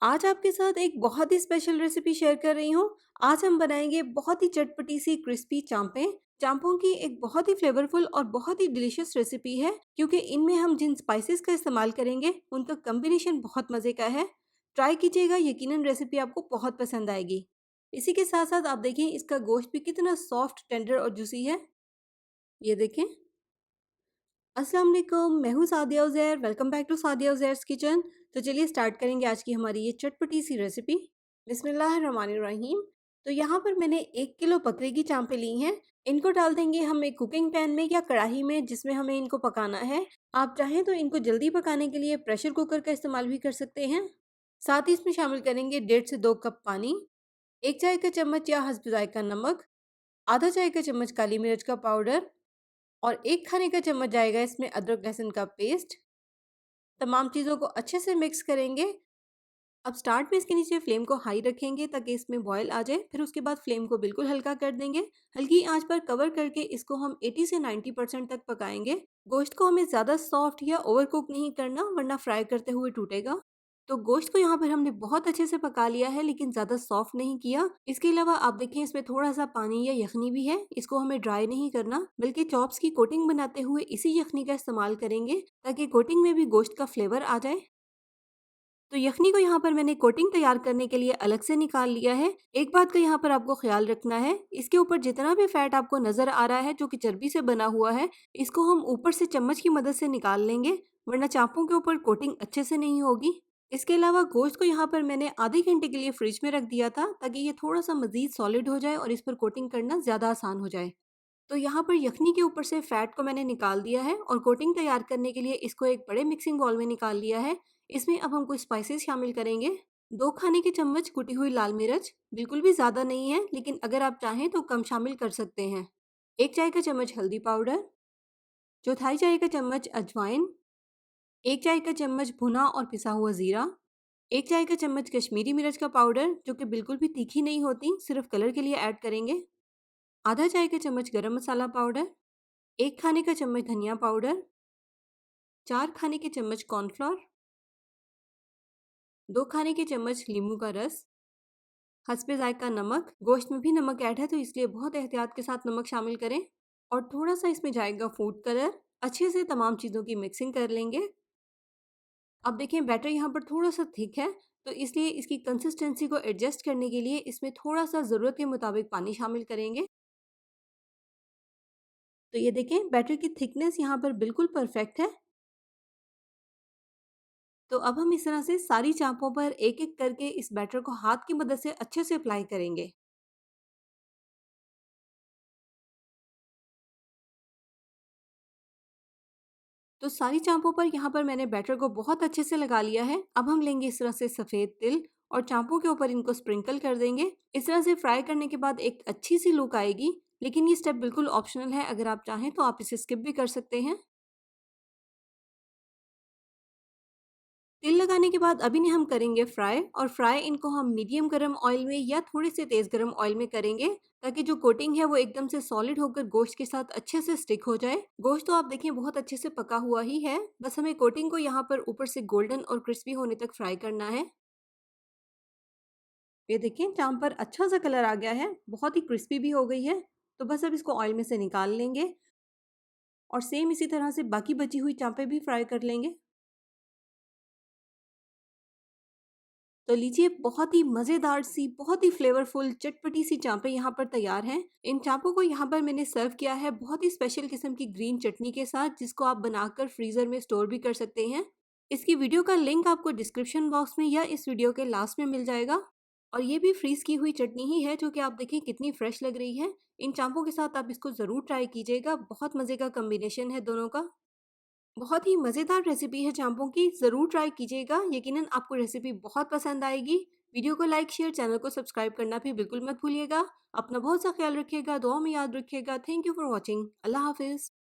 आज आपके साथ एक बहुत ही स्पेशल रेसिपी शेयर कर रही हूँ। आज हम बनाएंगे बहुत ही चटपटी सी क्रिस्पी चांपें। चांपों की एक बहुत ही फ्लेवरफुल और बहुत ही डिलीशियस रेसिपी है क्योंकि इनमें हम जिन स्पाइसेस का इस्तेमाल करेंगे उनका कॉम्बिनेशन बहुत मज़े का है। ट्राई कीजिएगा, यकीनन रेसिपी आपको बहुत पसंद आएगी। इसी के साथ साथ आप देखिए इसका गोश्त भी कितना सॉफ्ट, टेंडर और जूसी है। ये देखें। अस्सलाम वालेकुम, मैं हूँ Sadia Uzair. Welcome back to Sadia Uzair's kitchen. तो चलिए स्टार्ट करेंगे आज की हमारी ये चटपटी सी रेसिपी। बिस्मिल्लाहिर्रहमानिर्रहीम। तो यहाँ पर मैंने 1 किलो बकरे की चांपें ली हैं। इनको डाल देंगे हम एक कुकिंग पैन में या कढ़ाई में जिसमें हमें इनको पकाना है। आप चाहें तो इनको जल्दी पकाने के लिए प्रेशर कुकर का इस्तेमाल भी कर सकते हैं। साथ ही इसमें शामिल करेंगे 1.5 से 2 कप पानी, 1 चाय का चम्मच या हस्ब जायका नमक, आधा चाय का चम्मच काली मिर्च का पाउडर और 1 खाने का चम्मच जाएगा इसमें अदरक लहसुन का पेस्ट। तमाम चीज़ों को अच्छे से मिक्स करेंगे। अब स्टार्ट में इसके नीचे फ्लेम को हाई रखेंगे ताकि इसमें बॉयल आ जाए। फिर उसके बाद फ्लेम को बिल्कुल हल्का कर देंगे। हल्की आंच पर कवर करके इसको हम 80 से 90% तक पकाएंगे। गोश्त को हमें ज़्यादा सॉफ्ट या ओवर कुक नहीं करना, वरना फ्राई करते हुए टूटेगा। तो गोश्त को यहाँ पर हमने बहुत अच्छे से पका लिया है लेकिन ज़्यादा सॉफ्ट नहीं किया। इसके अलावा आप देखें इसमें थोड़ा सा पानी या यखनी भी है। इसको हमें ड्राई नहीं करना बल्कि चॉप्स की कोटिंग बनाते हुए इसी यखनी का इस्तेमाल करेंगे ताकि कोटिंग में भी गोश्त का फ्लेवर आ जाए। तो यखनी को यहाँ पर मैंने कोटिंग तैयार करने के लिए अलग से निकाल लिया है। एक बात का यहाँ पर आपको ख्याल रखना है, इसके ऊपर जितना भी फैट आपको नजर आ रहा है जो कि चर्बी से बना हुआ है, इसको हम ऊपर से चम्मच की मदद से निकाल लेंगे, वरना चापों के ऊपर कोटिंग अच्छे से नहीं होगी। इसके अलावा गोश्त को यहाँ पर मैंने आधे घंटे के लिए फ्रिज में रख दिया था ताकि ये थोड़ा सा मजीद सॉलिड हो जाए और इस पर कोटिंग करना ज़्यादा आसान हो जाए। तो यहाँ पर यखनी के ऊपर से फैट को मैंने निकाल दिया है और कोटिंग तैयार करने के लिए इसको एक बड़े मिक्सिंग बाउल में निकाल लिया है। इसमें अब हम कुछ स्पाइसेस शामिल करेंगे। 2 खाने के चम्मच कुटी हुई लाल मिर्च, बिल्कुल भी ज़्यादा नहीं है लेकिन अगर आप चाहें तो कम शामिल कर सकते हैं। 1 चाय का चम्मच हल्दी पाउडर, चौथाई चाय का चम्मच अजवाइन, 1 चाय का चम्मच भुना और पिसा हुआ ज़ीरा, 1 चाय का चम्मच कश्मीरी मिर्च का पाउडर जो कि बिल्कुल भी तीखी नहीं होती, सिर्फ कलर के लिए ऐड करेंगे, आधा चाय का चम्मच गरम मसाला पाउडर, 1 खाने का चम्मच धनिया पाउडर, 4 खाने के चम्मच कॉर्नफ्लोर, 2 खाने के चम्मच नींबू का रस, हस्बे जायका नमक। गोश्त में भी नमक ऐड है तो इसलिए बहुत एहतियात के साथ नमक शामिल करें। और थोड़ा सा इसमें जाएगा फूड कलर। अच्छे से तमाम चीज़ों की मिक्सिंग कर लेंगे। अब देखें बैटर यहाँ पर थोड़ा सा थिक है तो इसलिए इसकी कंसिस्टेंसी को एडजस्ट करने के लिए इसमें थोड़ा सा ज़रूरत के मुताबिक पानी शामिल करेंगे। तो ये देखें बैटर की थिकनेस यहाँ पर बिल्कुल परफेक्ट है। तो अब हम इस तरह से सारी चापों पर एक-एक करके इस बैटर को हाथ की मदद से अच्छे से अप्लाई करेंगे। तो सारी चापों पर यहाँ पर मैंने बैटर को बहुत अच्छे से लगा लिया है। अब हम लेंगे इस तरह से सफ़ेद तिल और चापों के ऊपर इनको स्प्रिंकल कर देंगे। इस तरह से फ्राई करने के बाद एक अच्छी सी लुक आएगी, लेकिन ये स्टेप बिल्कुल ऑप्शनल है। अगर आप चाहें तो आप इसे स्किप भी कर सकते हैं। तिल लगाने के बाद अभी इन्हें हम करेंगे फ्राई, और फ्राई इनको हम मीडियम गरम ऑयल में या थोड़े से तेज़ गरम ऑयल में करेंगे ताकि जो कोटिंग है वो एकदम से सॉलिड होकर गोश्त के साथ अच्छे से स्टिक हो जाए। गोश्त तो आप देखें बहुत अच्छे से पका हुआ ही है, बस हमें कोटिंग को यहाँ पर ऊपर से गोल्डन और क्रिस्पी होने तक फ्राई करना है। ये देखें चाम पर अच्छा सा कलर आ गया है, बहुत ही क्रिस्पी भी हो गई है। तो बस अब इसको ऑयल में से निकाल लेंगे और सेम इसी तरह से बाकी बची हुई चांपें भी फ्राई कर लेंगे। तो लीजिए बहुत ही मज़ेदार सी, बहुत ही फ्लेवरफुल चटपटी सी चांपें यहाँ पर तैयार हैं। इन चांपों को यहाँ पर मैंने सर्व किया है बहुत ही स्पेशल किस्म की ग्रीन चटनी के साथ, जिसको आप बनाकर फ्रीज़र में स्टोर भी कर सकते हैं। इसकी वीडियो का लिंक आपको डिस्क्रिप्शन बॉक्स में या इस वीडियो के लास्ट में मिल जाएगा। और ये भी फ्रीज़ की हुई चटनी ही है जो कि आप देखें कितनी फ्रेश लग रही है। इन चांपों के साथ आप इसको ज़रूर ट्राई कीजिएगा, बहुत मज़े का कॉम्बिनेशन है दोनों का। बहुत ही मज़ेदार रेसिपी है चांपों की, ज़रूर ट्राई कीजिएगा, यकीनन आपको रेसिपी बहुत पसंद आएगी। वीडियो को लाइक, शेयर, चैनल को सब्सक्राइब करना भी बिल्कुल मत भूलिएगा। अपना बहुत सा ख्याल रखिएगा, दुआ में याद रखिएगा। Thank you for watching. अल्लाह हाफ़िज़।